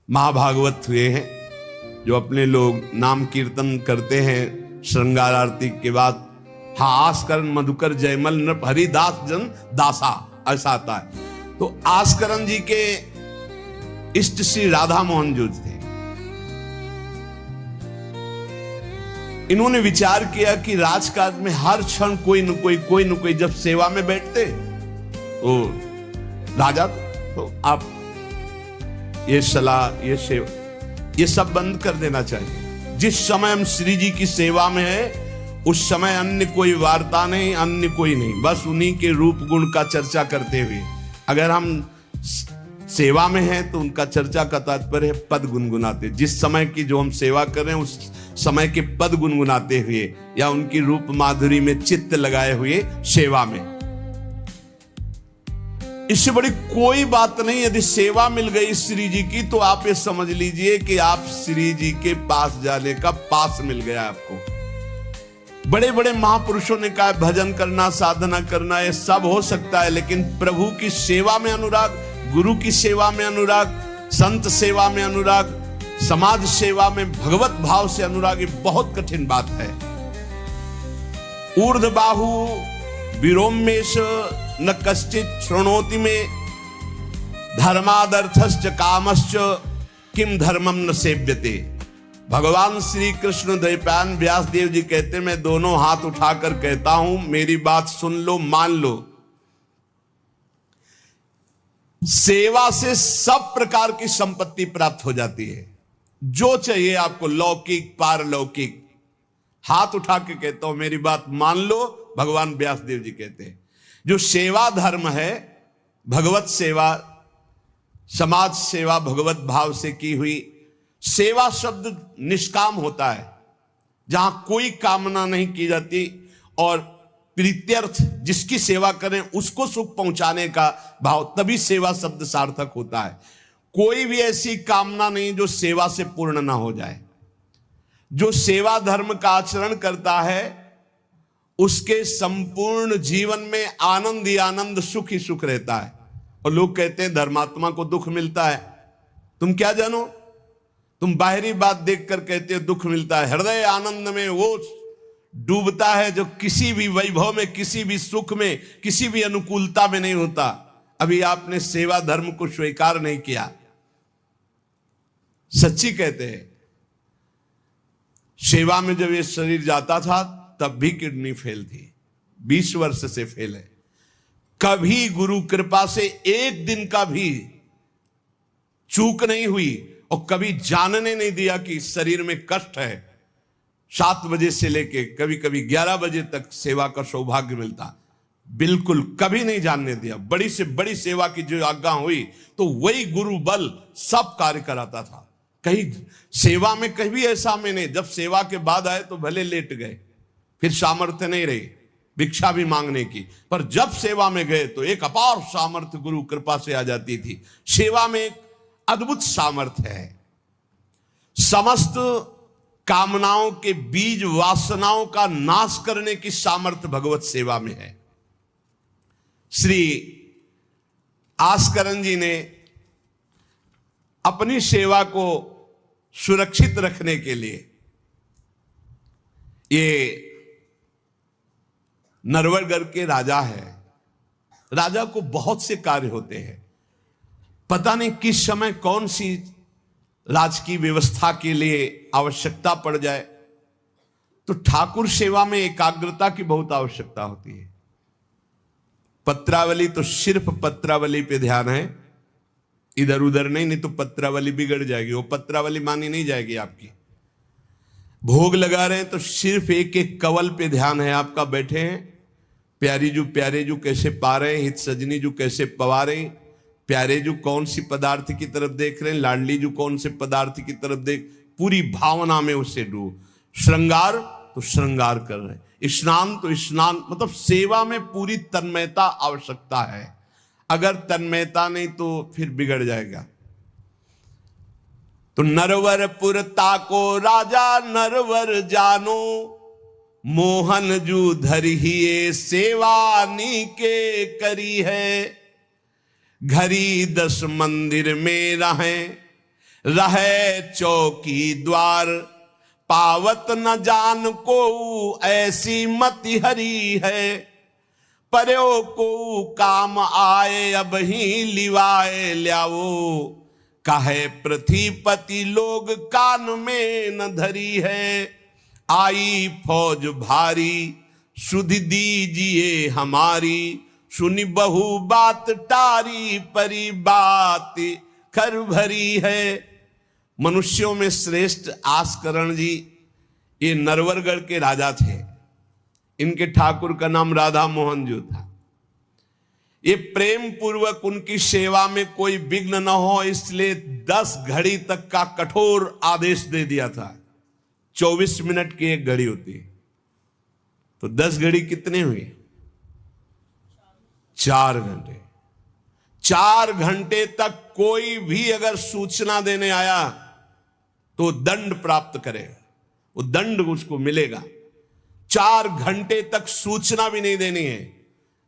महाभागवत हुए हैं, जो अपने लोग नाम कीर्तन करते हैं श्रृंगार आरती के बाद। हाँ, आस्करण मधुकर जयमल नृप हरिदास जन दासा, ऐसा आता है। तो आस्करण जी के इष्ट श्री राधा मोहन जो थे, इन्होंने विचार किया कि राजकाज में हर क्षण कोई न कोई जब सेवा में बैठते तो राजा, तो आप ये सलाह, ये सेवा, ये सब बंद कर देना चाहिए। जिस समय हम श्री जी की सेवा में है उस समय अन्य कोई वार्ता नहीं, अन्य कोई नहीं, बस उन्हीं के रूप गुण का चर्चा करते हुए। अगर हम सेवा में हैं तो उनका चर्चा का तात्पर्य है पद गुनगुनाते, जिस समय की जो हम सेवा कर रहे हैं उस समय के पद गुनगुनाते हुए या उनकी रूप माधुरी में चित्त लगाए हुए सेवा में। इससे बड़ी कोई बात नहीं। यदि सेवा मिल गई श्री जी की तो आप ये समझ लीजिए कि आप श्री जी के पास जाने का पास मिल गया आपको। बड़े बड़े महापुरुषों ने कहा भजन करना, साधना करना, ये सब हो सकता है, लेकिन प्रभु की सेवा में अनुराग, गुरु की सेवा में अनुराग, संत सेवा में अनुराग, समाज सेवा में भगवत भाव से अनुराग, ये बहुत कठिन बात है। ऊर्ध्वबाहु विरोमेश न कश्चित शृणोति में धर्मादर्थश्च कामश्च किम धर्मम न सेव्यते। भगवान श्री कृष्ण द्वैपायन व्यास देव जी कहते, मैं दोनों हाथ उठाकर कहता हूं, मेरी बात सुन लो, मान लो। सेवा से सब प्रकार की संपत्ति प्राप्त हो जाती है, जो चाहिए आपको, लौकिक पारलौकिक। हाथ उठा के कहता हूं, मेरी बात मान लो। भगवान व्यास देव जी कहते हैं जो सेवा धर्म है, भगवत सेवा, समाज सेवा भगवत भाव से की हुई सेवा, शब्द निष्काम होता है, जहां कोई कामना नहीं की जाती और प्रीत्यर्थ, जिसकी सेवा करें उसको सुख पहुंचाने का भाव, तभी सेवा शब्द सार्थक होता है। कोई भी ऐसी कामना नहीं जो सेवा से पूर्ण ना हो जाए। जो सेवा धर्म का आचरण करता है उसके संपूर्ण जीवन में आनंद ही आनंद, सुख ही सुख रहता है। और लोग कहते हैं धर्मात्मा को दुख मिलता है। तुम क्या जानो, तुम बाहरी बात देखकर कहते हो दुख मिलता है। हृदय आनंद में वो डूबता है जो किसी भी वैभव में, किसी भी सुख में, किसी भी अनुकूलता में नहीं होता। अभी आपने सेवा धर्म को स्वीकार नहीं किया। सच्ची कहते हैं, सेवा में जब ये शरीर जाता था तब भी किडनी फेल थी, 20 वर्ष से फेल है। कभी गुरु कृपा से एक दिन का भी चूक नहीं हुई और कभी जानने नहीं दिया कि शरीर में कष्ट है। 7 बजे से लेके कभी कभी 11 बजे तक सेवा का सौभाग्य मिलता, बिल्कुल कभी नहीं जानने दिया। बड़ी से बड़ी सेवा की जो आज्ञा हुई तो वही गुरु बल सब कार्य कराता था। कहीं सेवा में कभी ऐसा में नहीं, जब सेवा के बाद आए तो भले लेट गए, फिर सामर्थ्य नहीं रही भिक्षा भी मांगने की, पर जब सेवा में गए तो एक अपार सामर्थ्य गुरु कृपा से आ जाती थी। सेवा में एक अद्भुत सामर्थ्य है। समस्त कामनाओं के बीज, वासनाओं का नाश करने की सामर्थ्य भगवत सेवा में है। श्री आस्करण जी ने अपनी सेवा को सुरक्षित रखने के लिए, ये नरवरगढ़ के राजा है। राजा को बहुत से कार्य होते हैं, पता नहीं किस समय कौन सी राजकीय व्यवस्था के लिए आवश्यकता पड़ जाए, तो ठाकुर सेवा में एकाग्रता की बहुत आवश्यकता होती है। पत्रावली तो सिर्फ पत्रावली पे ध्यान है, इधर उधर नहीं तो पत्रावली बिगड़ जाएगी, वो पत्रावली मानी नहीं जाएगी आपकी। भोग लगा रहे हैं तो सिर्फ एक एक कवल पे ध्यान है आपका, बैठे हैं प्यारे जू कैसे पा रहे हैं, हित सजनी जू कैसे पवा रहे हैं, प्यारे जू कौन सी पदार्थ की तरफ देख रहे हैं, लाडली जू कौन से पदार्थ की तरफ देख, पूरी भावना में उससे डूब। श्रृंगार तो श्रृंगार कर रहे हैं, स्नान तो स्नान, मतलब सेवा में पूरी तन्मयता आवश्यकता है। अगर तन्मयता नहीं तो फिर बिगड़ जाएगा। तो नरवरपुर ताको राजा नरवर जानो, मोहन जू धरिए सेवा नी के करी है। घरी 10 मंदिर में रहें, रहे चौकी द्वार, पावत न जान को ऐसी मति हरी है, पर्यो को काम आए अब ही लिवाए ल्याओ, काहे पृथ्वीपति लोग कान में न धरी है, आई फौज भारी सुध दीजिए हमारी, सुनी बहु बात टारी परी बात खर भरी है। मनुष्यों में श्रेष्ठ आस्करण जी ये नरवरगढ़ के राजा थे। इनके ठाकुर का नाम राधा मोहन जो था। ये प्रेम पूर्वक उनकी सेवा में कोई विघ्न न हो इसलिए 10 घड़ी तक का कठोर आदेश दे दिया था। 24 मिनट की एक घड़ी होती है, तो 10 घड़ी कितने हुए? 4 घंटे। 4 घंटे तक कोई भी अगर सूचना देने आया तो दंड प्राप्त करेगा, वो दंड उसको मिलेगा। 4 घंटे तक सूचना भी नहीं देनी है।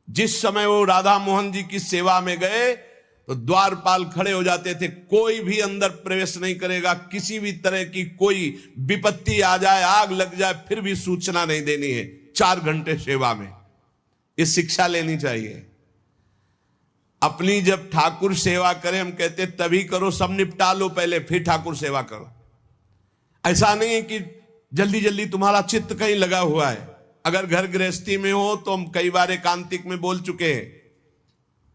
जिस समय वो राधा मोहन जी की सेवा में गए तो द्वारपाल खड़े हो जाते थे, कोई भी अंदर प्रवेश नहीं करेगा। किसी भी तरह की कोई विपत्ति आ जाए, आग लग जाए, फिर भी सूचना नहीं देनी है। 4 घंटे सेवा में ये शिक्षा लेनी चाहिए। अपनी जब ठाकुर सेवा करें, हम कहते तभी करो, सब निपटा लो पहले फिर ठाकुर सेवा करो। ऐसा नहीं है कि जल्दी जल्दी तुम्हारा चित्त कहीं लगा हुआ है। अगर घर गृहस्थी में हो तो हम कई बार एकांतिक में बोल चुके हैं,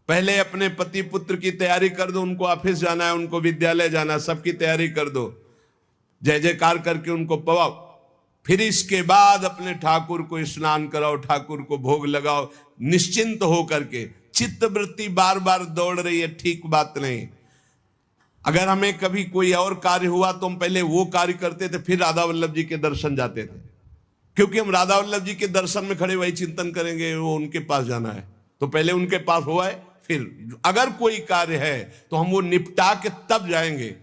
पहले अपने पति पुत्र की तैयारी कर दो। उनको ऑफिस जाना है, उनको विद्यालय जाना है, सबकी तैयारी कर दो, जय जयकार करके उनको पवाओ। फिर इसके बाद अपने ठाकुर को स्नान कराओ, ठाकुर को भोग लगाओ, निश्चिंत हो करके। चित्त वृत्ति बार बार दौड़ रही है, ठीक बात नहीं। अगर हमें कभी कोई और कार्य हुआ तो हम पहले वो कार्य करते थे, फिर राधा वल्लभ जी के दर्शन जाते थे, क्योंकि हम राधा वल्लभ जी के दर्शन में खड़े वही चिंतन करेंगे, वो उनके पास जाना है तो पहले उनके पास हुआ है, फिर अगर कोई कार्य है तो हम वो निपटा के तब जाएंगे।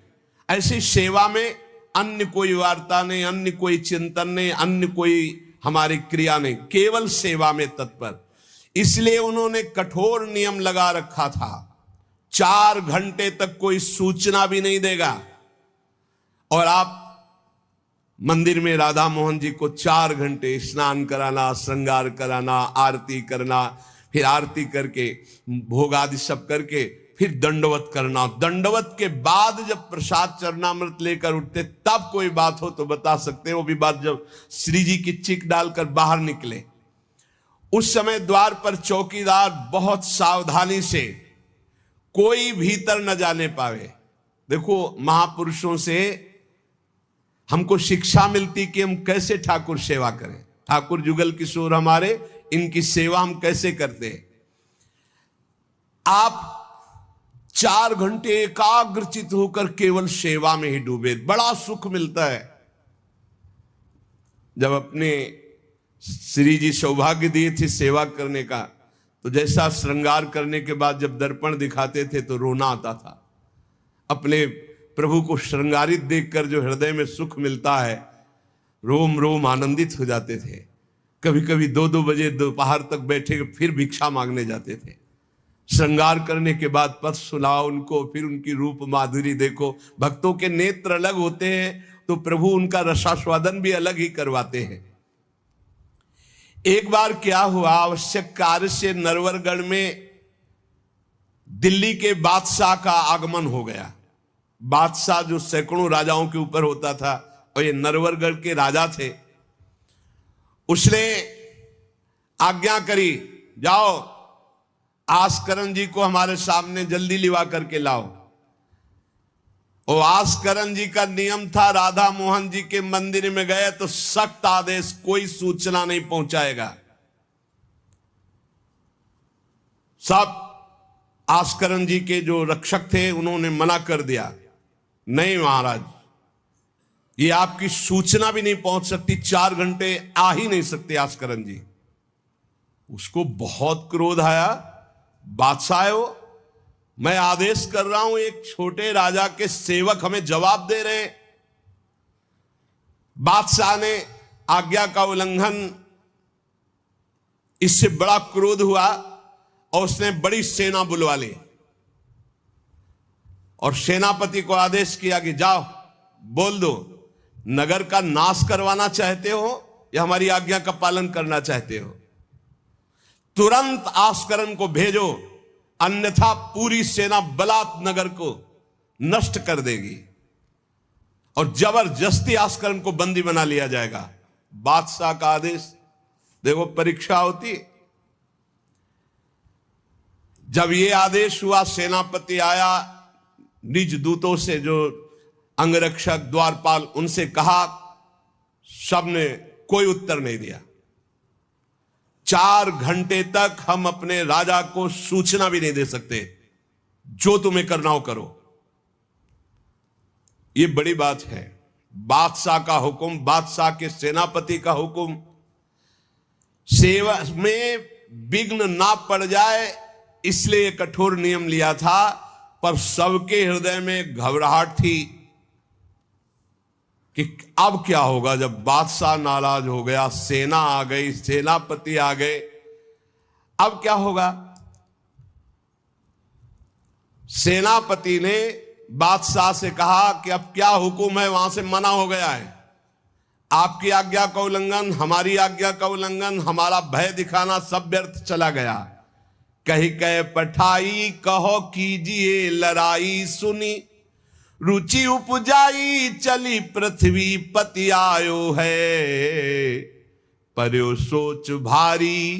ऐसी सेवा में अन्य कोई वार्ता नहीं, अन्य कोई चिंतन नहीं, अन्य कोई हमारी क्रिया नहीं, केवल सेवा में तत्पर। इसलिए उन्होंने कठोर नियम लगा रखा था, 4 घंटे तक कोई सूचना भी नहीं देगा। और आप मंदिर में राधा मोहन जी को 4 घंटे स्नान कराना, श्रृंगार कराना, आरती करना, फिर आरती करके भोग आदि सब करके फिर दंडवत करना। दंडवत के बाद जब प्रसाद चरणामृत लेकर उठते तब कोई बात हो तो बता सकते हैं। वो भी बात जब श्री जी की चिक डालकर बाहर निकले, उस समय द्वार पर चौकीदार बहुत सावधानी से कोई भीतर न जाने पावे। देखो, महापुरुषों से हमको शिक्षा मिलती कि हम कैसे ठाकुर सेवा करें। ठाकुर जुगल किशोर हमारे, इनकी सेवा हम कैसे करते हैं। आप 4 घंटे एकाग्रचित होकर केवल सेवा में ही डूबे, बड़ा सुख मिलता है। जब अपने श्री जी सौभाग्य दिए थे सेवा करने का, तो जैसा श्रृंगार करने के बाद जब दर्पण दिखाते थे तो रोना आता था। अपने प्रभु को श्रृंगारित देखकर जो हृदय में सुख मिलता है, रोम रोम आनंदित हो जाते थे। कभी कभी 2-2 बजे दोपहर तक बैठे फिर भिक्षा मांगने जाते थे। श्रृंगार करने के बाद पथ सुनाओ उनको, फिर उनकी रूप माधुरी देखो। भक्तों के नेत्र अलग होते हैं तो प्रभु उनका रसास्वादन भी अलग ही करवाते हैं। एक बार क्या हुआ, आवश्यक कार्य से नरवरगढ़ में दिल्ली के बादशाह का आगमन हो गया। बादशाह जो सैकड़ों राजाओं के ऊपर होता था और ये नरवरगढ़ के राजा थे, उसने आज्ञा करी, जाओ आस्करण जी को हमारे सामने जल्दी लिवा करके लाओ। और आस्करण जी का नियम था, राधा मोहन जी के मंदिर में गए तो सख्त आदेश, कोई सूचना नहीं पहुंचाएगा। सब आस्करण जी के जो रक्षक थे उन्होंने मना कर दिया, नहीं महाराज, ये आपकी सूचना भी नहीं पहुंच सकती, 4 घंटे आ ही नहीं सकते आस्करण जी। उसको बहुत क्रोध आया, बादशाह है वो, मैं आदेश कर रहा हूं, एक छोटे राजा के सेवक हमें जवाब दे रहे हैं। बादशाह ने आज्ञा का उल्लंघन, इससे बड़ा क्रोध हुआ और उसने बड़ी सेना बुलवा ली। और सेनापति को आदेश किया कि जाओ बोल दो, नगर का नाश करवाना चाहते हो या हमारी आज्ञा का पालन करना चाहते हो? तुरंत आस्करन को भेजो, अन्यथा पूरी सेना बलात् नगर को नष्ट कर देगी और जबरदस्ती आस्करन को बंदी बना लिया जाएगा। बादशाह का आदेश। देखो परीक्षा होती। जब ये आदेश हुआ, सेनापति आया, निज दूतों से जो अंगरक्षक द्वारपाल उनसे कहा, सबने कोई उत्तर नहीं दिया। 4 घंटे तक हम अपने राजा को सूचना भी नहीं दे सकते, जो तुम्हें करना हो करो। ये बड़ी बात है। बादशाह का हुक्म, बादशाह के सेनापति का हुक्म, सेवा में विघ्न ना पड़ जाए इसलिए कठोर नियम लिया था, पर सबके हृदय में घबराहट थी कि अब क्या होगा जब बादशाह नाराज हो गया, सेना आ गई, सेनापति आ गए, अब क्या होगा। सेनापति ने बादशाह से कहा कि अब क्या हुक्म है, वहां से मना हो गया है, आपकी आज्ञा का उल्लंघन, हमारी आज्ञा का उल्लंघन, हमारा भय दिखाना सब व्यर्थ चला गया। कही कह पठाई कहो कीजिए लड़ाई, सुनी रुचि उपजाई चली पृथ्वी पति आयो है। पर्यो सोच भारी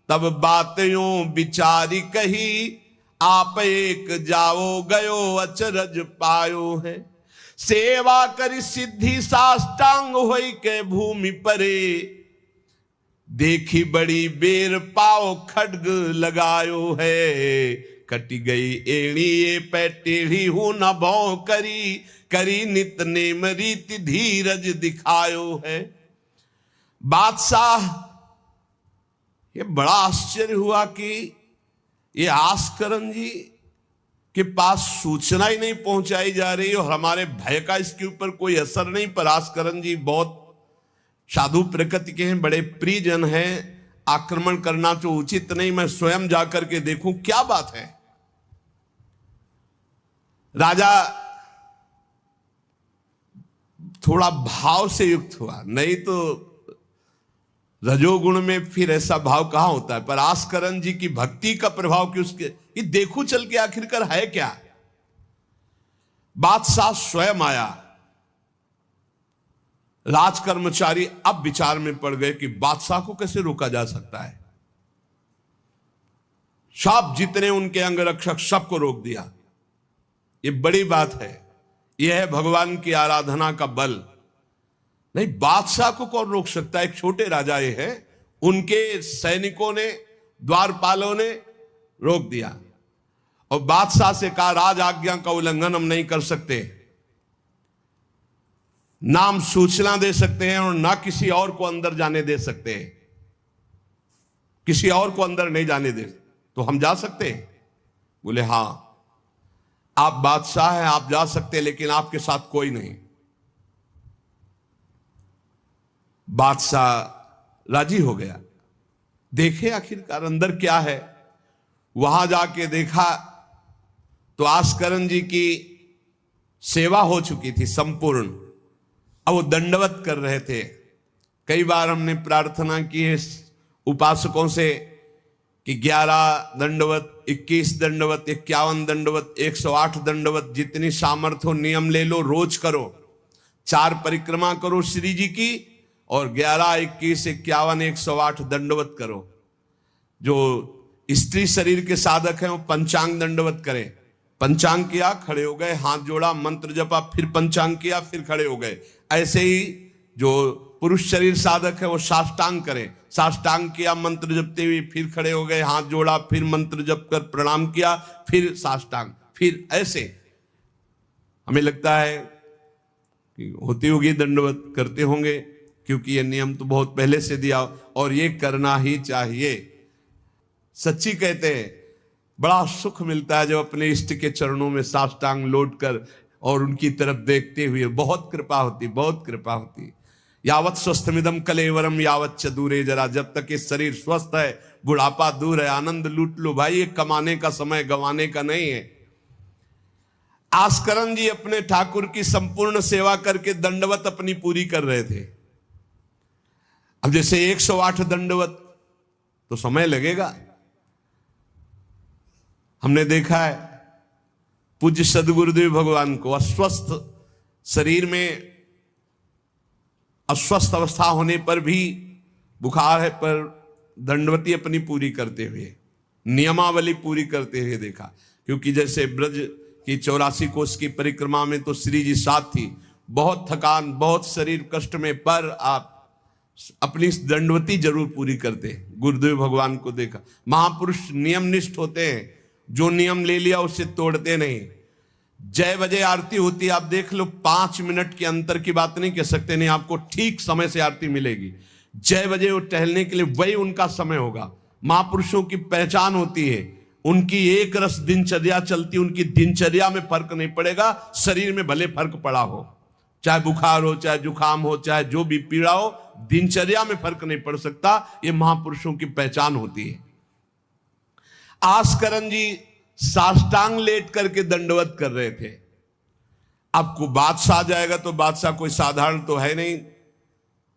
तब बातों विचारी कही, आप एक जाओ गयो अचरज पायो है। सेवा करी सिद्धि साष्टांग होई के भूमि परे, देखी बड़ी बेर पाओ खड्ग लगायो है। कटी गई एड़ी ये पै टेढ़ी हूं न भौ करी, करी नित नेम रीति धीरज दिखायो है। बादशाह ये बड़ा आश्चर्य हुआ कि ये आस्करन जी के पास सूचना ही नहीं पहुंचाई जा रही और हमारे भय का इसके ऊपर कोई असर नहीं। पर आस्करन जी बहुत साधु प्रकृति के हैं, बड़े प्रियजन हैं, आक्रमण करना तो उचित नहीं, मैं स्वयं जाकर के देखूं क्या बात है। राजा थोड़ा भाव से युक्त हुआ, नहीं तो रजोगुण में फिर ऐसा भाव कहां होता है। पर आस्करन जी की भक्ति का प्रभाव कि उसके ये देखो चल के आखिरकार है क्या। बादशाह स्वयं आया। राज कर्मचारी अब विचार में पड़ गए कि बादशाह को कैसे रोका जा सकता है। सब जितने उनके अंगरक्षक सबको रोक दिया। ये बड़ी बात है, यह है भगवान की आराधना का बल। नहीं, बादशाह को कौन रोक सकता है? एक छोटे राजा ये है, उनके सैनिकों ने, द्वारपालों ने रोक दिया और बादशाह से कहा राज आज्ञा का उल्लंघन हम नहीं कर सकते, ना हम सूचना दे सकते हैं और ना किसी और को अंदर जाने दे सकते हैं। किसी और को अंदर नहीं जाने दे तो हम जा सकते हैं? बोले हां, आप बादशाह हैं, आप जा सकते हैं, लेकिन आपके साथ कोई नहीं। बादशाह राजी हो गया। देखे आखिरकार अंदर क्या है। वहां जाके देखा तो आस्करन जी की सेवा हो चुकी थी संपूर्ण। अब वो दंडवत कर रहे थे। कई बार हमने प्रार्थना की है उपासकों से कि 11 दंडवत, 21 दंडवत, 51 दंडवत, 108 दंडवत, जितनी सामर्थ्य हो नियम ले लो, रोज करो। 4 परिक्रमा करो श्री जी की और 11, 21, 51, 108 दंडवत करो। जो स्त्री शरीर के साधक हैं वो पंचांग दंडवत करें। पंचांग किया, खड़े हो गए, हाथ जोड़ा, मंत्र जपा, फिर पंचांग किया, फिर खड़े हो गए। ऐसे ही जो पुरुष शरीर साधक है वो साष्टांग करें। साष्टांग किया मंत्र जपते हुए, फिर खड़े हो गए, हाथ जोड़ा, फिर मंत्र जप कर प्रणाम किया, फिर साष्टांग, फिर ऐसे। हमें लगता है कि होती होगी दंडवत, करते होंगे, क्योंकि ये नियम तो बहुत पहले से दिया और ये करना ही चाहिए। सच्ची कहते हैं, बड़ा सुख मिलता है जब अपने इष्ट के चरणों में साष्टांग लौट कर और उनकी तरफ देखते हुए। बहुत कृपा होती, बहुत कृपा होती। यावत स्वस्थमिदम कलेवरम यावत च दूरे जरा, जब तक ये शरीर स्वस्थ है बुढ़ापा दूर है। आनंद लूट लो भाई, ये कमाने का समय गंवाने का नहीं है। आस्करन जी अपने ठाकुर की संपूर्ण सेवा करके दंडवत अपनी पूरी कर रहे थे। अब जैसे 108 दंडवत तो समय लगेगा। हमने देखा है पूज्य सदगुरुदेव भगवान को अस्वस्थ शरीर में अस्वस्थ अवस्था होने पर भी, बुखार है पर दंडवती अपनी पूरी करते हुए, नियमावली पूरी करते हुए देखा। क्योंकि जैसे ब्रज की 84 कोस की परिक्रमा में तो श्री जी साथ थी, बहुत थकान, बहुत शरीर कष्ट में, पर आप अपनी दंडवती जरूर पूरी करते। गुरुदेव भगवान को देखा। महापुरुष नियमनिष्ठ होते हैं, जो नियम ले लिया उसे तोड़ते नहीं। जय बजे आरती होती है, आप देख लो, 5 मिनट के अंतर की बात नहीं कह सकते, नहीं आपको ठीक समय से आरती मिलेगी। जय बजे वो टहलने के लिए वही उनका समय होगा। महापुरुषों की पहचान होती है, उनकी एक रस दिनचर्या चलती, उनकी दिनचर्या में फर्क नहीं पड़ेगा, शरीर में भले फर्क पड़ा हो, चाहे बुखार हो, चाहे जुकाम हो, चाहे जो भी पीड़ा हो, दिनचर्या में फर्क नहीं पड़ सकता। ये महापुरुषों की पहचान होती है। आस्करन जी साष्टांग लेट करके दंडवत कर रहे थे। आपको बादशाह जाएगा तो बादशाह कोई साधारण तो है नहीं,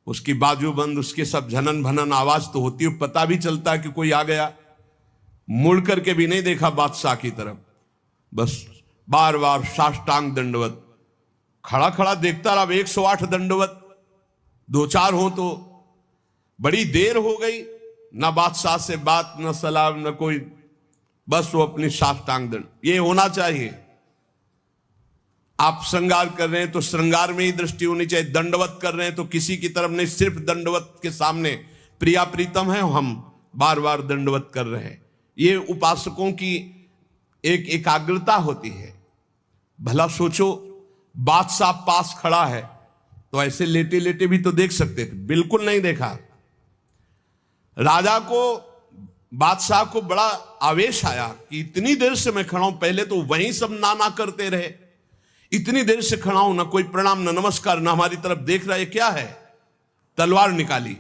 उसकी बाजूबंद, उसके सब झनन भनन आवाज तो होती है, पता भी चलता है कि कोई आ गया। मुड़ करके भी नहीं देखा बादशाह की तरफ, बस बार बार साष्टांग दंडवत, खड़ा खड़ा देखता रहा। 108 दंडवत, 2-4 हो तो बड़ी देर हो गई, ना बादशाह से बात, न सलाम, न कोई, बस वो अपनी साष्टांग दंड। ये होना चाहिए। आप श्रृंगार कर रहे हैं तो श्रृंगार में ही दृष्टि होनी चाहिए। दंडवत कर रहे हैं तो किसी की तरफ नहीं, सिर्फ दंडवत के सामने प्रिया प्रीतम है, हम बार बार दंडवत कर रहे हैं। ये उपासकों की एक एकाग्रता होती है। भला सोचो, बादशाह पास खड़ा है तो ऐसे लेटे लेटे भी तो देख सकते थे, बिल्कुल नहीं देखा। राजा को, बादशाह को बड़ा आवेश आया कि इतनी देर से मैं खड़ा हूं, पहले तो वहीं सब नाना करते रहे, इतनी देर से खड़ा हूं, ना कोई प्रणाम, ना नमस्कार, ना हमारी तरफ देख रहा है, क्या है। तलवार निकाली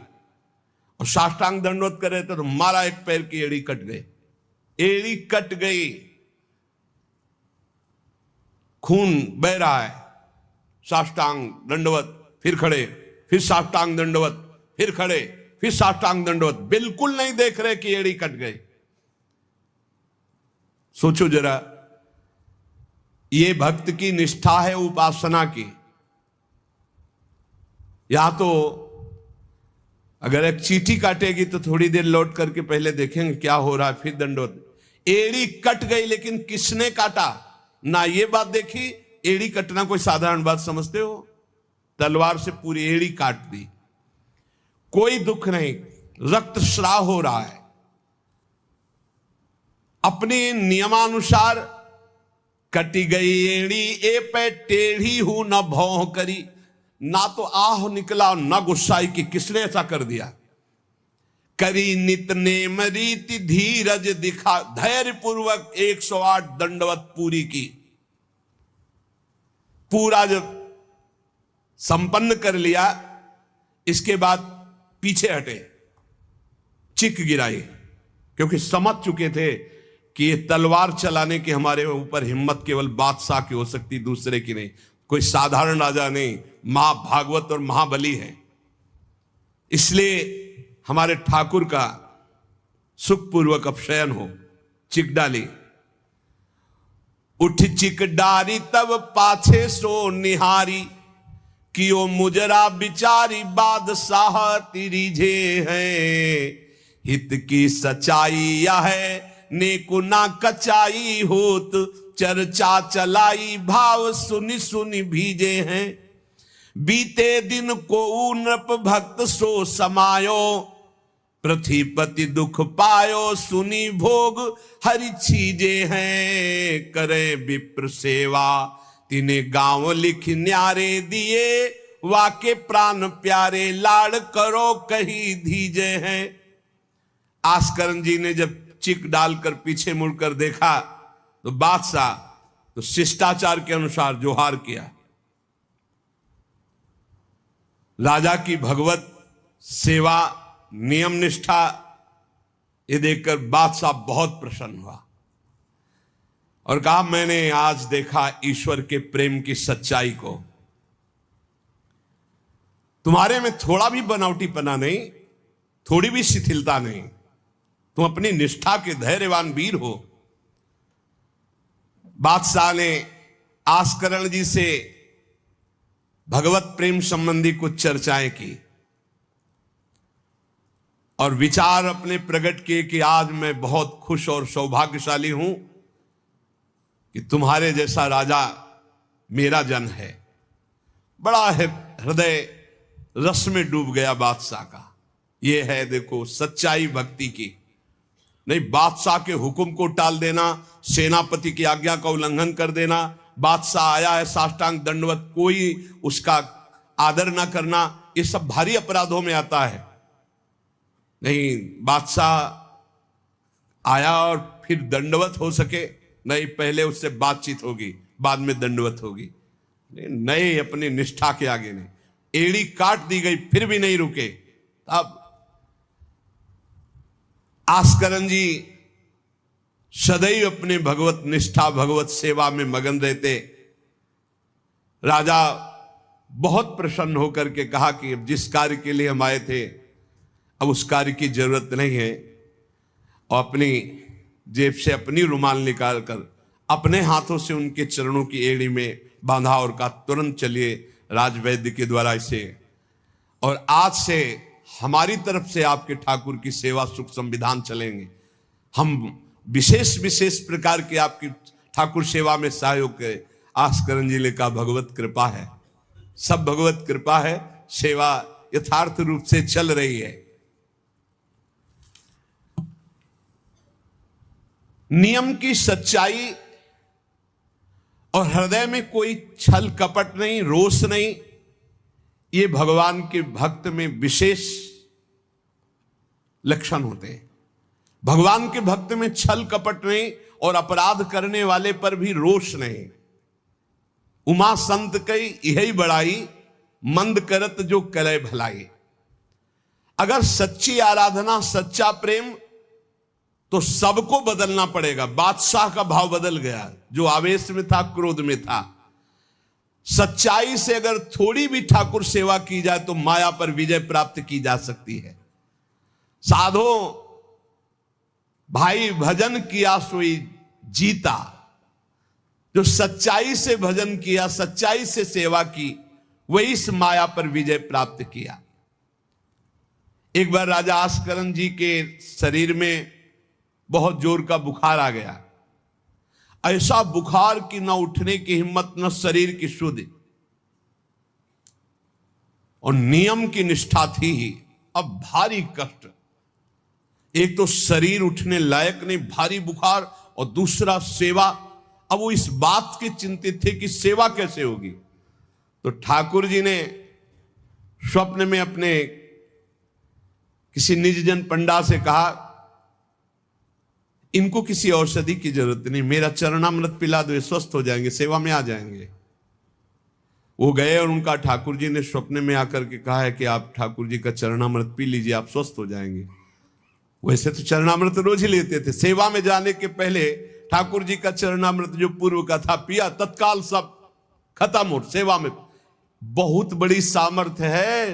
और साष्टांग दंडवत कर रहे थे तो मारा, एक पैर की एड़ी कट गई, एड़ी कट गई, खून बह रहा है। साष्टांग दंडवत, फिर खड़े, फिर साष्टांग दंडवत, फिर खड़े, फिर साष्टांग दंडवत, बिल्कुल नहीं देख रहे कि एड़ी कट गई। सोचो जरा, ये भक्त की निष्ठा है उपासना की। या तो अगर एक चींटी काटेगी तो थोड़ी देर लौट करके पहले देखेंगे क्या हो रहा है, फिर दंडवत। एड़ी कट गई, लेकिन किसने काटा, ना ये बात देखी। एड़ी कटना कोई साधारण बात समझते हो? तलवार से पूरी एड़ी काट दी, कोई दुख नहीं, रक्तस्राव हो रहा है। अपने नियमानुसार कटी गई एड़ी, ए पे टेढ़ी हूं न भौं करी, ना तो आह निकला ना गुस्साई कि किसने ऐसा कर दिया। करी नित नेम रीति धीरज दिखा, धैर्य पूर्वक 108 दंडवत पूरी की। पूरा जब संपन्न कर लिया, इसके बाद पीछे हटे, चिक गिराई, क्योंकि समझ चुके थे कि ये तलवार चलाने की हमारे ऊपर हिम्मत केवल बादशाह की हो सकती, दूसरे की नहीं। कोई साधारण राजा नहीं, महाभागवत और महाबली है। इसलिए हमारे ठाकुर का सुखपूर्वक अपशयन हो। चिक डाली, उठ चिक डारी तब पाछे सो निहारी, कियो मुजरा बिचारी बादशाह तिरिझे हैं। हित की सच्चाई यह है नेको ना कचाई होत, चर्चा चलाई भाव सुनि सुनि भीजे हैं। बीते दिन को नृप भक्त सो समायो, पृथ्वीपति दुख पायो सुनी भोग हरि छीजे हैं। करे विप्र सेवा तिने गांव लिख न्यारे दिए, वाके प्राण प्यारे लाड़ करो कही धीजे हैं। आस्करन जी ने जब चिक डालकर पीछे मुड़कर देखा तो बादशाह तो शिष्टाचार के अनुसार जोहार किया। राजा की भगवत सेवा, नियम निष्ठा, ये देखकर बादशाह बहुत प्रसन्न हुआ और कहा मैंने आज देखा ईश्वर के प्रेम की सच्चाई को। तुम्हारे में थोड़ा भी बनावटीपना नहीं, थोड़ी भी शिथिलता नहीं, तुम अपनी निष्ठा के धैर्यवान वीर हो। बादशाह ने आस्करण जी से भगवत प्रेम संबंधी कुछ चर्चाएं की और विचार अपने प्रकट किए कि आज मैं बहुत खुश और सौभाग्यशाली हूं कि तुम्हारे जैसा राजा मेरा जन है। बड़ा हृदय रस में डूब गया बादशाह का। ये है देखो सच्चाई भक्ति की। नहीं बादशाह के हुक्म को टाल देना, सेनापति की आज्ञा का उल्लंघन कर देना, बादशाह आया है साष्टांग दंडवत, कोई उसका आदर ना करना, ये सब भारी अपराधों में आता है। नहीं बादशाह आया और फिर दंडवत हो सके, नहीं पहले उससे बातचीत होगी, बाद में दंडवत होगी। नहीं अपनी निष्ठा के आगे नहीं, एड़ी काट दी गई फिर भी नहीं रुके। अब आस्करण जी सदैव अपने भगवत निष्ठा भगवत सेवा में मगन रहते। राजा बहुत प्रसन्न होकर के कहा कि अब जिस कार्य के लिए हम आए थे अब उस कार्य की जरूरत नहीं है, और अपनी जेब से अपनी रुमाल निकाल कर अपने हाथों से उनके चरणों की एड़ी में बांधा और कहा तुरंत चलिए राजवैद्य के द्वारा इसे, और आज से हमारी तरफ से आपके ठाकुर की सेवा सुख संविधान चलेंगे। हम विशेष विशेष प्रकार की आपकी ठाकुर सेवा में सहयोग करें। आस्करण जी ने कहा भगवत कृपा है, सब भगवत कृपा है, सेवा यथार्थ रूप से चल रही है। नियम की सच्चाई और हृदय में कोई छल कपट नहीं, रोष नहीं, ये भगवान के भक्त में विशेष लक्षण होते हैं। भगवान के भक्त में छल कपट नहीं और अपराध करने वाले पर भी रोष नहीं। उमा संत कई यही बड़ाई, मंद करत जो करे भलाई। अगर सच्ची आराधना सच्चा प्रेम तो सबको बदलना पड़ेगा। बादशाह का भाव बदल गया, जो आवेश में था क्रोध में था। सच्चाई से अगर थोड़ी भी ठाकुर सेवा की जाए तो माया पर विजय प्राप्त की जा सकती है। साधो भाई भजन किया सोई जीता, जो सच्चाई से भजन किया, सच्चाई से सेवा की, वही इस माया पर विजय प्राप्त किया। एक बार राजा आस्करण जी के शरीर में बहुत जोर का बुखार आ गया। ऐसा बुखार कि न उठने की हिम्मत न शरीर की शुद्धि, और नियम की निष्ठा थी ही। अब भारी कष्ट, एक तो शरीर उठने लायक नहीं, भारी बुखार, और दूसरा सेवा। अब वो इस बात के चिंतित थे कि सेवा कैसे होगी। तो ठाकुर जी ने स्वप्न में अपने किसी निजजन पंडा से कहा इनको किसी औषधि की जरूरत नहीं, मेरा चरणामृत पिला दो, स्वस्थ हो जाएंगे, सेवा में आ जाएंगे। वो गए और उनका ठाकुर जी ने स्वप्न में आकर के कहा है कि आप ठाकुर जी का चरणामृत पी लीजिए, आप स्वस्थ हो जाएंगे। वैसे तो चरणामृत रोज ही लेते थे, सेवा में जाने के पहले ठाकुर जी का चरणामृत जो पूर्व का था पिया, तत्काल सब खत्म हो। सेवा में बहुत बड़ी सामर्थ्य है,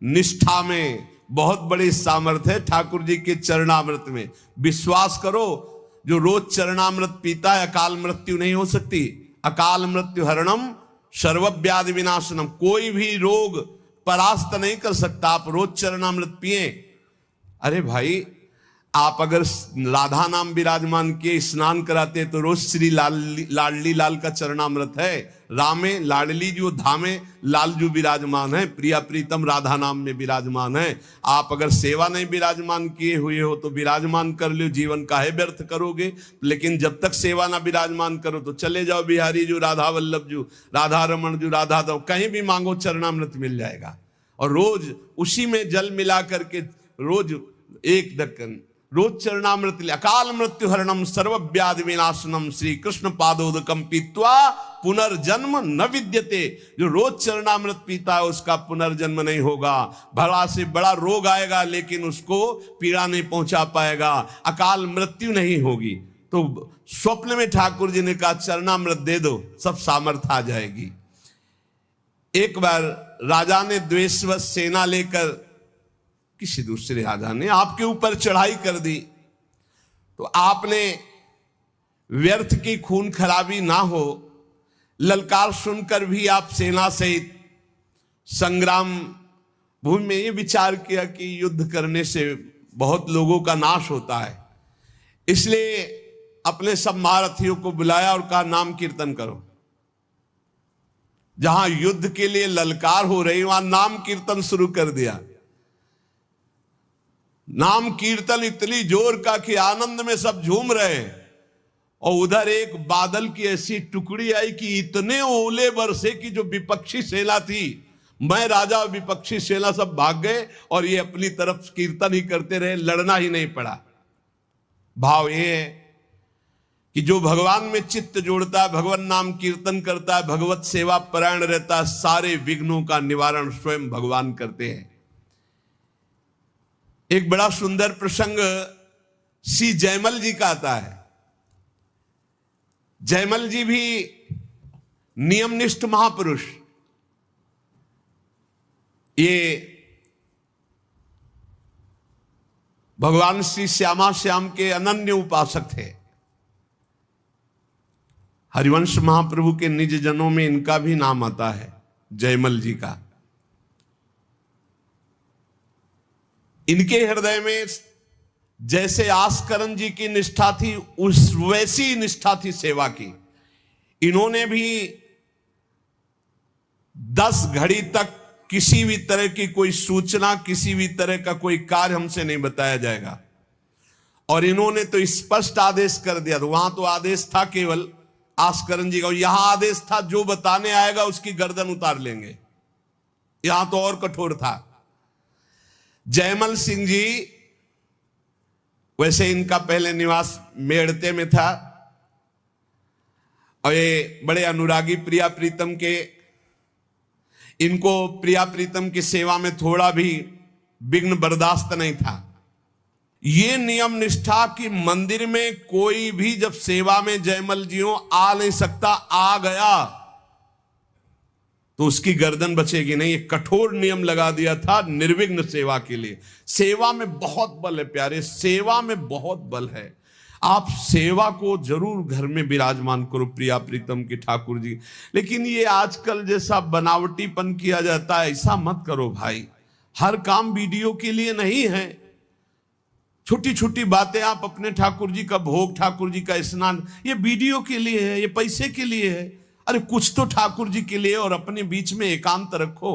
निष्ठा में बहुत बड़ी सामर्थ्य है ठाकुर जी के चरणामृत में। विश्वास करो, जो रोज चरणामृत पीता है अकाल मृत्यु नहीं हो सकती। अकाल मृत्यु हरणम सर्वव्याधि विनाशनम, कोई भी रोग परास्त नहीं कर सकता। आप रोज चरणामृत पिए। अरे भाई, आप अगर राधा नाम विराजमान किए स्नान कराते तो रोज श्री लाडली लाल का चरणामृत है। रामे लाडली जो धामे लाल जो विराजमान है, प्रिया प्रीतम राधा नाम में विराजमान है। आप अगर सेवा नहीं विराजमान किए हुए हो तो विराजमान कर लो, जीवन काहे व्यर्थ करोगे। लेकिन जब तक सेवा ना विराजमान करो तो चले जाओ बिहारी जो, राधा वल्लभ जो, राधा रमण जो, राधा दो, कहीं भी मांगो चरणामृत मिल जाएगा। और रोज उसी में जल मिला करके रोज एक ढक्कन रोज चरणामृत, अकाल मृत्यु हरणम सर्वव्याधि विनाशनम श्री कृष्ण पादोदकम पीत्वा पुनर्जन्म न विद्यते। जो रोज चरणामृत पीता है उसका पुनर्जन्म नहीं होगा। बड़ा से बड़ा रोग आएगा लेकिन उसको पीड़ा नहीं पहुंचा पाएगा, अकाल मृत्यु नहीं होगी। तो स्वप्न में ठाकुर जी ने कहा चरणामृत दे दो, सब सामर्थ आ जाएगी। एक बार राजा ने द्वेषवश सेना लेकर, किसी दूसरे राजा ने आपके ऊपर चढ़ाई कर दी, तो आपने व्यर्थ की खून खराबी ना हो, ललकार सुनकर भी आप सेना सहित संग्राम भूमि में ये विचार किया कि युद्ध करने से बहुत लोगों का नाश होता है, इसलिए अपने सब महारथियों को बुलाया और कहा नाम कीर्तन करो। जहां युद्ध के लिए ललकार हो रही वहां नाम कीर्तन शुरू कर दिया। नाम कीर्तन इतनी जोर का कि आनंद में सब झूम रहे हैं, और उधर एक बादल की ऐसी टुकड़ी आई कि इतने ओले बरसे कि जो विपक्षी सेना थी, मैं राजा और विपक्षी सेना सब भाग गए और ये अपनी तरफ कीर्तन ही करते रहे, लड़ना ही नहीं पड़ा। भाव ये है कि जो भगवान में चित्त जोड़ता है, भगवान नाम कीर्तन करता है, भगवत सेवा परायण रहता है, सारे विघ्नों का निवारण स्वयं भगवान करते हैं। एक बड़ा सुंदर प्रसंग श्री जयमल जी का आता है। जयमल जी भी नियमनिष्ठ महापुरुष, ये भगवान श्री श्यामा श्याम के अनन्य उपासक थे। हरिवंश महाप्रभु के निज जनों में इनका भी नाम आता है, जयमल जी का। इनके हृदय में जैसे आस्करन जी की निष्ठा थी, उस वैसी निष्ठा थी सेवा की। इन्होंने भी 10 घड़ी तक किसी भी तरह की कोई सूचना, किसी भी तरह का कोई कार्य हमसे नहीं बताया जाएगा, और इन्होंने तो स्पष्ट आदेश कर दिया। तो वहां तो आदेश था केवल आस्करन जी का, यहां आदेश था जो बताने आएगा उसकी गर्दन उतार लेंगे। यहां तो और कठोर था। जयमल सिंह जी, वैसे इनका पहले निवास मेड़ते में था, और ये बड़े अनुरागी प्रिया प्रीतम के, इनको प्रिया प्रीतम की सेवा में थोड़ा भी विघ्न बर्दाश्त नहीं था। ये नियम निष्ठा कि मंदिर में कोई भी जब सेवा में जयमल जी हो आ नहीं सकता, आ गया तो उसकी गर्दन बचेगी नहीं। ये कठोर नियम लगा दिया था निर्विघ्न सेवा के लिए। सेवा में बहुत बल है प्यारे, सेवा में बहुत बल है। आप सेवा को जरूर घर में विराजमान करो प्रिया प्रीतम की ठाकुर जी, लेकिन ये आजकल जैसा बनावटीपन किया जाता है ऐसा मत करो भाई। हर काम वीडियो के लिए नहीं है। छोटी छोटी बातें, आप अपने ठाकुर जी का भोग, ठाकुर जी का स्नान, ये वीडियो के लिए है, ये पैसे के लिए है। अरे कुछ तो ठाकुर जी के लिए और अपने बीच में एकांत रखो।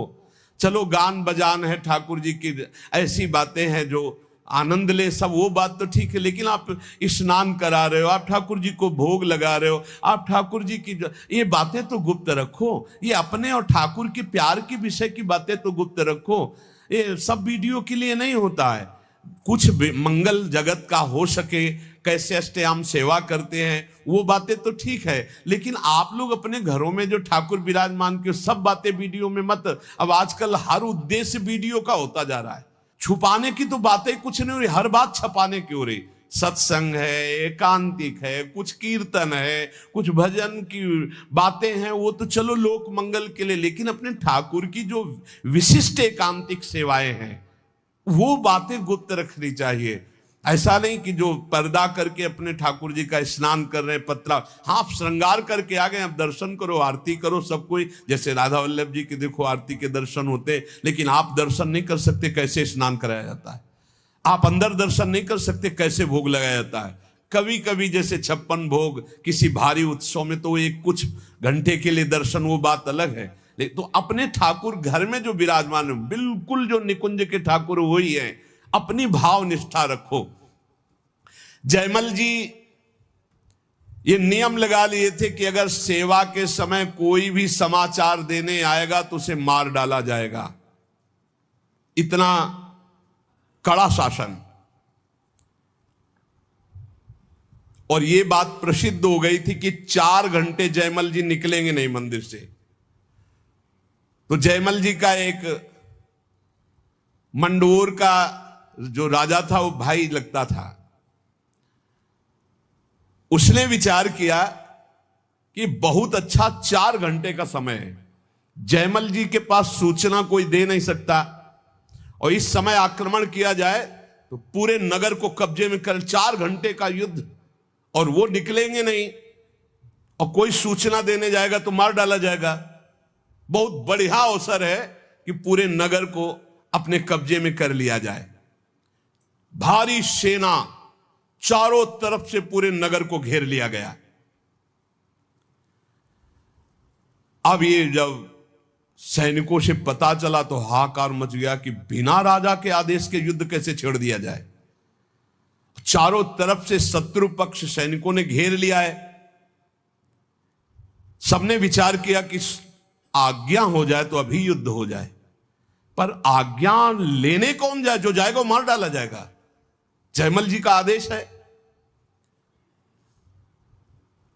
चलो गान बजान है, ठाकुर जी की ऐसी बातें हैं जो आनंद ले, सब वो बात तो ठीक है, लेकिन आप स्नान करा रहे हो, आप ठाकुर जी को भोग लगा रहे हो, आप ठाकुर जी की ये बातें तो गुप्त रखो। ये अपने और ठाकुर के प्यार के विषय की बातें तो गुप्त रखो। ये सब वीडियो के लिए नहीं होता है। कुछ मंगल जगत का हो सके, कैसे अष्टयाम सेवा करते हैं वो बातें तो ठीक है, लेकिन आप लोग अपने घरों में जो ठाकुर विराजमान के सब बातें वीडियो में मत। अब आजकल हर उद्देश्य वीडियो का होता जा रहा है। छुपाने की तो बातें कुछ नहीं हो रही, हर बात छपाने की हो रही। सत्संग है, एकांतिक है, कुछ कीर्तन है, कुछ भजन की बातें हैं, वो तो चलो लोक मंगल के लिए, लेकिन अपने ठाकुर की जो विशिष्ट एकांतिक सेवाएं हैं वो बातें गुप्त रखनी चाहिए। ऐसा नहीं कि जो पर्दा करके अपने ठाकुर जी का स्नान कर रहे हैं, पतला, हाँ आप श्रृंगार करके आ गए, आप दर्शन करो, आरती करो, सब कोई, जैसे राधा वल्लभ जी की देखो आरती के दर्शन होते, लेकिन आप दर्शन नहीं कर सकते कैसे स्नान कराया जाता है। आप अंदर दर्शन नहीं कर सकते कैसे भोग लगाया जाता है। कभी कभी जैसे 56 भोग किसी भारी उत्सव में तो एक कुछ घंटे के लिए दर्शन, वो बात अलग है। तो अपने ठाकुर घर में जो विराजमान है, बिल्कुल जो निकुंज के ठाकुर वही है, अपनी भाव निष्ठा रखो। जयमल जी ये नियम लगा लिए थे कि अगर सेवा के समय कोई भी समाचार देने आएगा तो उसे मार डाला जाएगा। इतना कड़ा शासन। और ये बात प्रसिद्ध हो गई थी कि 4 घंटे जयमल जी निकलेंगे नहीं मंदिर से। तो जयमल जी का एक मंडोर का जो राजा था वो भाई लगता था। उसने विचार किया कि बहुत अच्छा 4 घंटे का समय है, जयमल जी के पास सूचना कोई दे नहीं सकता, और इस समय आक्रमण किया जाए तो पूरे नगर को कब्जे में कर 4 घंटे का युद्ध, और वो निकलेंगे नहीं, और कोई सूचना देने जाएगा तो मार डाला जाएगा। बहुत बढ़िया अवसर है कि पूरे नगर को अपने कब्जे में कर लिया जाए। भारी सेना चारों तरफ से पूरे नगर को घेर लिया गया। अब ये जब सैनिकों से पता चला तो हाहाकार मच गया कि बिना राजा के आदेश के युद्ध कैसे छेड़ दिया जाए। चारों तरफ से शत्रु पक्ष सैनिकों ने घेर लिया है। सबने विचार किया कि आज्ञा हो जाए तो अभी युद्ध हो जाए, पर आज्ञा लेने कौन जाए? जो जाएगा वो मार डाला जाएगा। जयमल जी का आदेश है।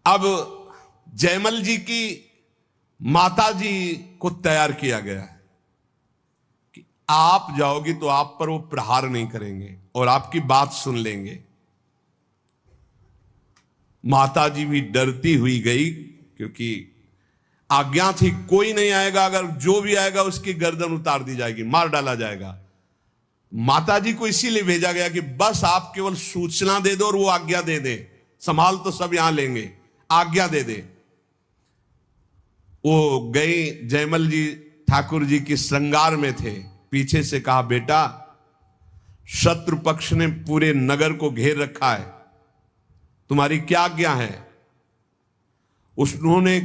अब जयमल जी की माता जी को तैयार किया गया है कि आप जाओगी तो आप पर वो प्रहार नहीं करेंगे और आपकी बात सुन लेंगे। माता जी भी डरती हुई गई, क्योंकि आज्ञा थी कोई नहीं आएगा, अगर जो भी आएगा उसकी गर्दन उतार दी जाएगी, मार डाला जाएगा। माता जी को इसीलिए भेजा गया कि बस आप केवल सूचना दे दो और वो आज्ञा दे दे, संभाल तो सब यहां लेंगे, आज्ञा दे दे। वो गई, जयमल जी ठाकुर जी की श्रृंगार में थे, पीछे से कहा, बेटा शत्रु पक्ष ने पूरे नगर को घेर रखा है, तुम्हारी क्या आज्ञा है? उन्होंने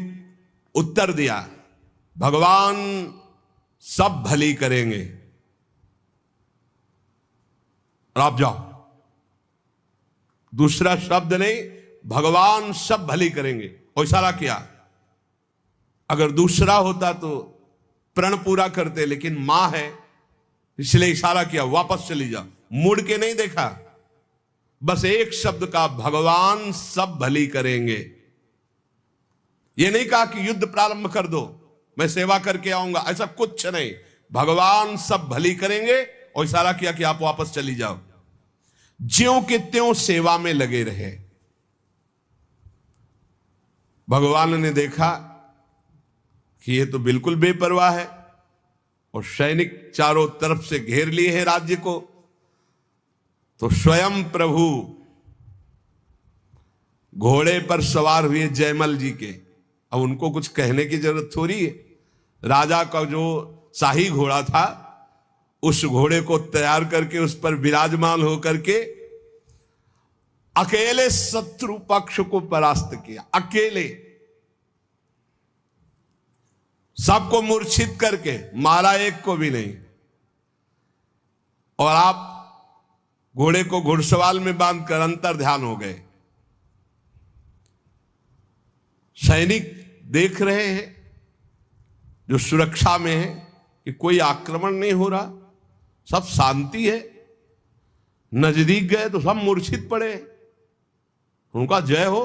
उत्तर दिया, भगवान सब भली करेंगे और आप जाओ। दूसरा शब्द नहीं, भगवान सब भली करेंगे, और इशारा किया। अगर दूसरा होता तो प्रण पूरा करते, लेकिन मां है इसलिए इशारा किया, वापस चली जाओ। मुड़ के नहीं देखा, बस एक शब्द का, भगवान सब भली करेंगे। यह नहीं कहा कि युद्ध प्रारंभ कर दो, मैं सेवा करके आऊंगा, ऐसा कुछ नहीं। भगवान सब भली करेंगे और इशारा किया कि आप वापस चली जाओ। ज्यों के त्यों सेवा में लगे रहे। भगवान ने देखा कि ये तो बिल्कुल बेपरवाह है, और सैनिक चारों तरफ से घेर लिए हैं राज्य को, तो स्वयं प्रभु घोड़े पर सवार हुए जयमल जी के। अब उनको कुछ कहने की जरूरत थोड़ी है। राजा का जो शाही घोड़ा था, उस घोड़े को तैयार करके उस पर विराजमान होकर के अकेले शत्रु पक्ष को परास्त किया। अकेले सबको मूर्छित करके मारा, एक को भी नहीं। और आप घोड़े को घुड़सवाल में बांधकर अंतर ध्यान हो गए। सैनिक देख रहे हैं जो सुरक्षा में है कि कोई आक्रमण नहीं हो रहा, सब शांति है। नजदीक गए तो सब मूर्छित पड़े। उनका जय हो,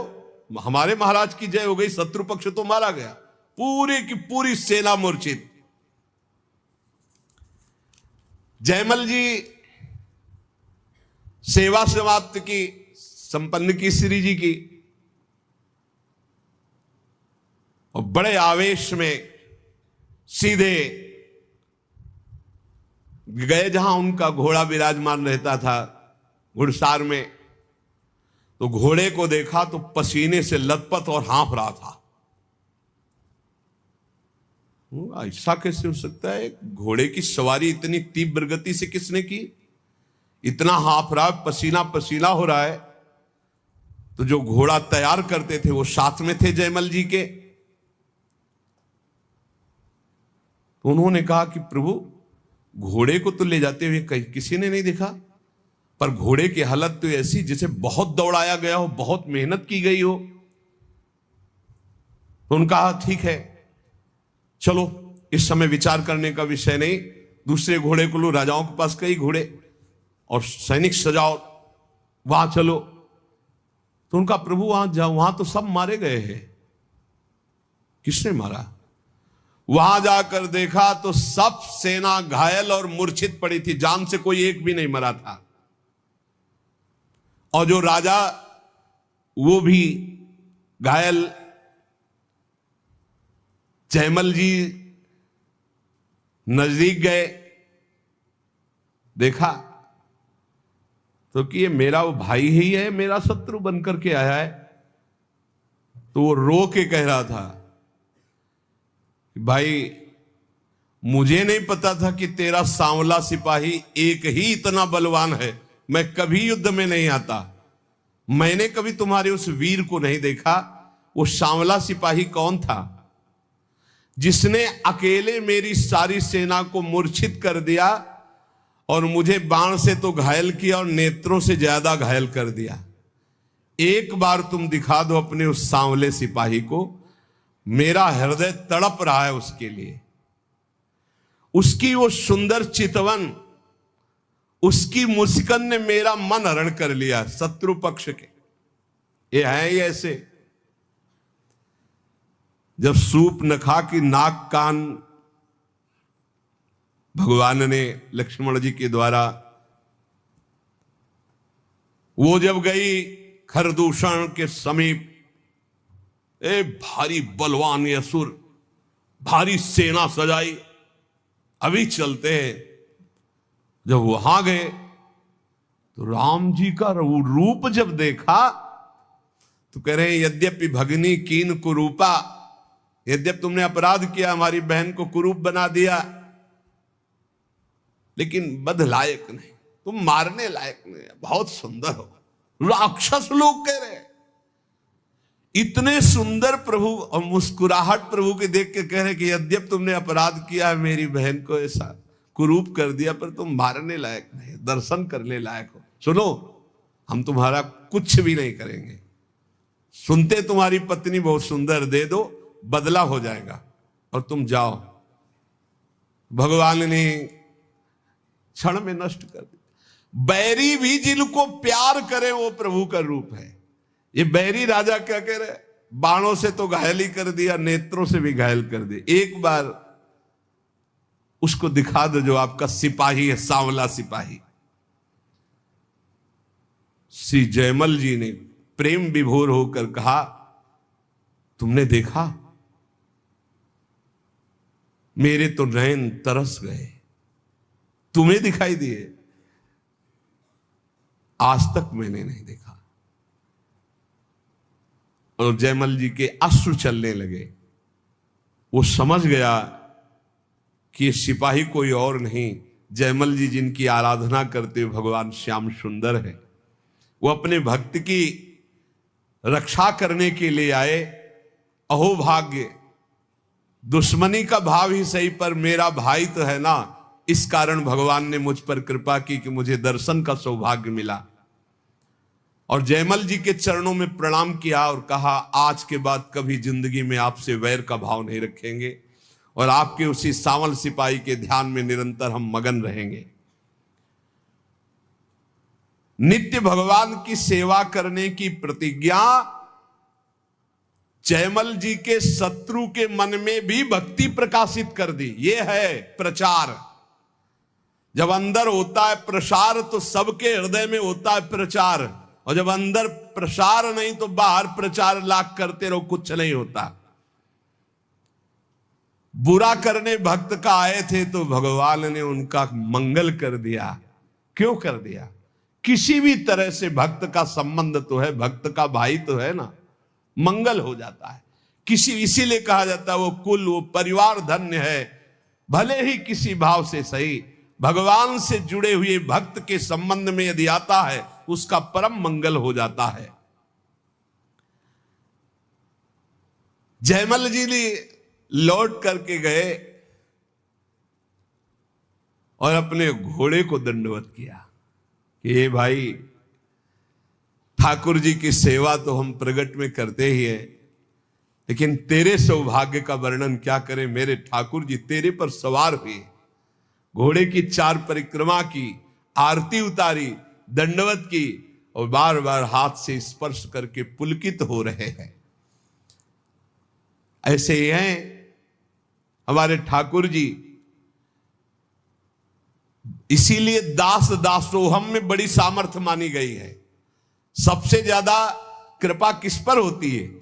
हमारे महाराज की जय हो गई, शत्रु पक्ष तो मारा गया, पूरी की पूरी सेना मूर्छित। जयमल जी सेवा समाप्त की, संपन्न की श्री जी की, और बड़े आवेश में सीधे गए जहां उनका घोड़ा विराजमान रहता था, घुड़सार में। तो घोड़े को देखा तो पसीने से लथपथ और हाँफ रहा था। ऐसा कैसे हो सकता है? घोड़े की सवारी इतनी तीव्र गति से किसने की? इतना हाँफ रहा, पसीना पसीना हो रहा है। तो जो घोड़ा तैयार करते थे वो साथ में थे जयमल जी के। तो उन्होंने कहा कि प्रभु, घोड़े को तो ले जाते हुए कहीं किसी ने नहीं देखा, पर घोड़े की हालत तो ऐसी जिसे बहुत दौड़ाया गया हो, बहुत मेहनत की गई हो। तो उनका कहा ठीक है, चलो, इस समय विचार करने का विषय नहीं, दूसरे घोड़े को लो, राजाओं के पास कई घोड़े, और सैनिक सजाओ, वहां चलो। तो उनका प्रभु वहां जाओ, वहां तो सब मारे गए हैं। किसने मारा? वहां जाकर देखा तो सब सेना घायल और मूर्छित पड़ी थी, जान से कोई एक भी नहीं मरा था। और जो राजा वो भी घायल। जयमल जी नजदीक गए, देखा तो कि ये मेरा वो भाई ही है, मेरा शत्रु बनकर के आया है। तो वो रो के कह रहा था कि भाई मुझे नहीं पता था कि तेरा सांवला सिपाही एक ही इतना बलवान है। मैं कभी युद्ध में नहीं आता, मैंने कभी तुम्हारे उस वीर को नहीं देखा। वो सांवला सिपाही कौन था जिसने अकेले मेरी सारी सेना को मूर्छित कर दिया और मुझे बाण से तो घायल किया और नेत्रों से ज्यादा घायल कर दिया। एक बार तुम दिखा दो अपने उस सांवले सिपाही को, मेरा हृदय तड़प रहा है उसके लिए। उसकी वो सुंदर चितवन, उसकी मुस्कान ने मेरा मन हरण कर लिया। शत्रु पक्ष के ये है ही ऐसे, जब सूप नखा की नाक कान भगवान ने लक्ष्मण जी के द्वारा, वो जब गई खरदूषण के समीप, भारी बलवान ये असुर, भारी सेना सजाई, अभी चलते हैं। जब वहां गए तो राम जी का रूप जब देखा तो कह रहे हैं यद्यपि भगनी कीन कुरूपा, यद्यप तुमने अपराध किया, हमारी बहन को कुरूप बना दिया, लेकिन बध लायक नहीं, तुम मारने लायक नहीं, बहुत सुंदर हो। राक्षस लोग कह रहे, इतने सुंदर प्रभु, और मुस्कुराहट प्रभु के देख के कह रहे कि यद्यप तुमने अपराध किया है, मेरी बहन को ऐसा कुरूप कर दिया, पर तुम मारने लायक नहीं, दर्शन करने लायक हो। सुनो, हम तुम्हारा कुछ भी नहीं करेंगे, सुनते तुम्हारी पत्नी बहुत सुंदर, दे दो, बदला हो जाएगा और तुम जाओ। भगवान ने क्षण में नष्ट कर दिया। बैरी भी जिनको प्यार करे वो प्रभु का रूप है। ये बैरी राजा क्या कह रहे, बाणों से तो घायल ही कर दिया, नेत्रों से भी घायल कर दिया। एक बार उसको दिखा दो जो आपका सिपाही है, सांवला सिपाही। श्री जयमल जी ने प्रेम विभोर होकर कहा, तुमने देखा, मेरे तो नयन तरस गए, तुम्हें दिखाई दिए, आज तक मैंने नहीं देखा। और जयमल जी के अश्रु चलने लगे। वो समझ गया कि ये सिपाही कोई और नहीं, जयमल जी जिनकी आराधना करते हुए भगवान श्याम सुंदर है। वो अपने भक्त की रक्षा करने के लिए आए। अहो भाग्य, दुश्मनी का भाव ही सही, पर मेरा भाई तो है ना, इस कारण भगवान ने मुझ पर कृपा की कि मुझे दर्शन का सौभाग्य मिला। और जयमल जी के चरणों में प्रणाम किया और कहा, आज के बाद कभी जिंदगी में आपसे वैर का भाव नहीं रखेंगे और आपके उसी सांवल सिपाही के ध्यान में निरंतर हम मगन रहेंगे। नित्य भगवान की सेवा करने की प्रतिज्ञा जयमल जी के शत्रु के मन में भी भक्ति प्रकाशित कर दी। यह है प्रचार। जब अंदर होता है प्रसार तो सबके हृदय में होता है प्रचार, और जब अंदर प्रसार नहीं तो बाहर प्रचार लाख करते रहो, कुछ नहीं होता। बुरा करने भक्त का आए थे तो भगवान ने उनका मंगल कर दिया। क्यों कर दिया? किसी भी तरह से भक्त का संबंध तो है, भक्त का भाई तो है ना, मंगल हो जाता है। इसीलिए कहा जाता है वो कुल, वो परिवार धन्य है। भले ही किसी भाव से सही, भगवान से जुड़े हुए भक्त के संबंध में यदि आता है उसका परम मंगल हो जाता है। जयमल जी ने लौट करके गए और अपने घोड़े को दंडवत किया कि ये भाई, ठाकुर जी की सेवा तो हम प्रगट में करते ही हैं, लेकिन तेरे सौभाग्य का वर्णन क्या करें। मेरे ठाकुर जी तेरे पर सवार हुए, घोड़े की 4 परिक्रमा की, आरती उतारी, दंडवत की और बार बार हाथ से स्पर्श करके पुलकित हो रहे हैं। ऐसे ही हैं हमारे ठाकुर जी। इसीलिए दास दासोहम में बड़ी सामर्थ्य मानी गई है। सबसे ज्यादा कृपा किस पर होती है?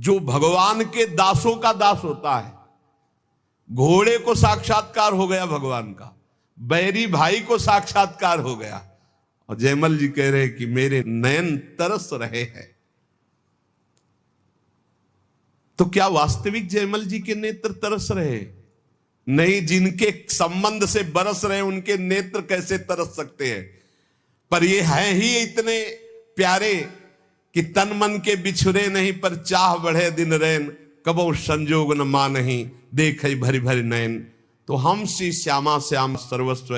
जो भगवान के दासों का दास होता है। घोड़े को साक्षात्कार हो गया भगवान का, बैरी भाई को साक्षात्कार हो गया, और जयमल जी कह रहे कि मेरे नयन तरस रहे हैं। तो क्या वास्तविक जयमल जी के नेत्र तरस रहे? नहीं, जिनके संबंध से बरस रहे उनके नेत्र कैसे तरस सकते हैं? पर ये हैं ही इतने प्यारे कि तन मन के बिछुरे नहीं, पर चाह बढ़े दिन रैन, कबो संजोग न मानहि, देख भरी भरी नयन। तो हम श्री श्यामा श्याम सर्वस्व